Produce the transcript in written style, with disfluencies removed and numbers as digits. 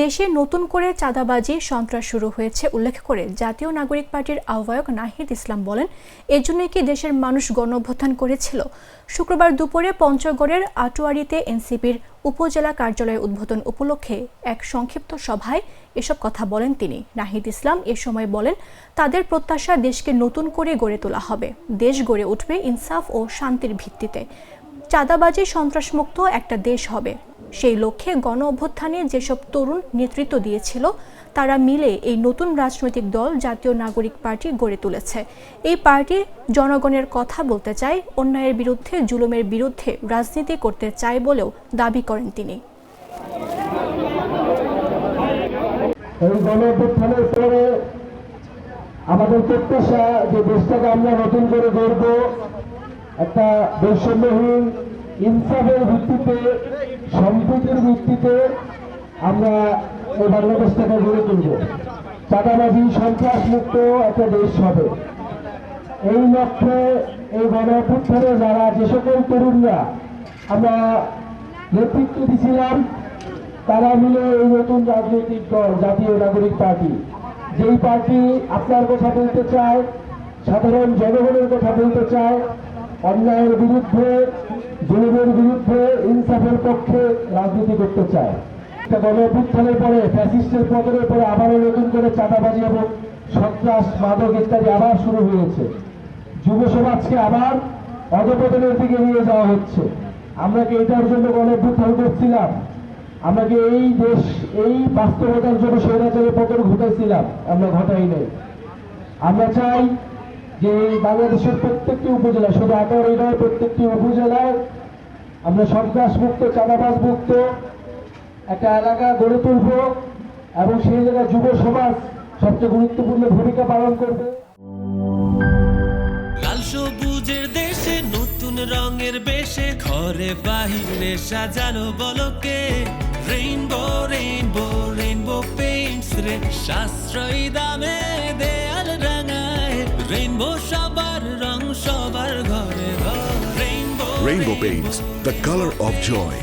দেশে নতুন করে চাঁদাবাজি সন্ত্রাস শুরু হয়েছে উল্লেখ করে জাতীয় নাগরিক পার্টির আহ্বায়ক নাহিদ ইসলাম বলেন, এজন্যই কি দেশের মানুষ গণঅভ্যুত্থান করেছিল। শুক্রবার দুপুরে পঞ্চগড়ের আটোয়ারীতে এনসিপির উপজেলা কার্যালয় উদ্বোধন উপলক্ষে এক সংক্ষিপ্ত সভায় এসব কথা বলেন তিনি। নাহিদ ইসলাম এ সময় বলেন, তাদের প্রত্যাশা দেশকে নতুন করে গড়ে তোলা হবে। দেশ গড়ে উঠবে ইনসাফ ও শান্তির ভিত্তিতে। চাঁদাবাজি সন্ত্রাসমুক্ত একটা দেশ হবে। সেই লক্ষ্যে গণঅভ্যুত্থানে যেসব তরুণ নেতৃত্ব দিয়েছিল তারা মিলে এই নতুন রাজনৈতিক দল জাতীয় নাগরিক পার্টি গড়ে তুলেছে। এই পার্টি জনগণের কথা বলতে চায়, অন্যায়ের বিরুদ্ধে, জুলুমের বিরুদ্ধে রাজনীতি করতে চায় বলেও দাবি করেন তিনি। এই গণঅভ্যুত্থানের পরে আমাদের প্রত্যাশা যে দেশটাকে আমরা নতুন করে গড়ব, একটা বৈষম্যহীন ইনসাফের ভিত্তিতে, সম্প্রীতির ভিত্তিতে আমরা এই বাংলাদেশটাকে গড়ে তুলব। চাঁদাবাজি সন্ত্রাস মুক্ত একটা দেশ হবে। এই লক্ষ্যে এই গণঅভ্যুত্থানে যারা যে সকল তরুণরা আমরা নেতৃত্ব দিয়েছিলাম তারা মিলে এই নতুন রাজনৈতিক দল জাতীয় নাগরিক পার্টি, যেই পার্টি আপনার কথা বলতে চায়, সাধারণ জনগণের কথা বলতে চায়, অন্যায়ের বিরুদ্ধে, জুলুমের বিরুদ্ধে, ইনসাফের পক্ষে রাজনীতি করতে চায়। গণঅভ্যুত্থানের পরে, ফ্যাসিস্টের পতনের পরে আবারও নতুন করে চাঁদাবাজি এবং সন্ত্রাস, মাদক ইত্যাদি আবার শুরু হয়েছে। যুব সমাজকে আবার অধঃপতনের দিকে নিয়ে যাওয়া হচ্ছে। আমরা কি এটার জন্য গণঅভ্যুত্থান করছিলাম? আমরা কি এই দেশ, এই বাস্তবতার জন্য স্বৈরাচারের পতন ঘটাইছিলাম? আমরা ঘটাই নাই। আমরা চাই যে বাংলাদেশের প্রত্যেকটি উপজেলা, শুধু আটোয়ারী নয়, প্রত্যেকটি উপজেলায় আমরা সন্ত্রাস মুক্ত, চাঁদাবাজ মুক্ত একটা এলাকা গড়ে তুলব এবং সেই জায়গায় যুব সমাজ সবচেয়ে গুরুত্বপূর্ণ ভূমিকা পালন করবে। লাল সবুজের দেশে নতুন রঙের বেশে ঘরে বাহিরে সাজানো বলকে রেইনবো রেইনবো রেইনবো পেইন্টস রে সাশ্রয়ী দামে দেয়াল রাঙায় রেইনবো সবার রং সবার ঘরে ঘরে rainbow Rainbow Paints, the color of joy.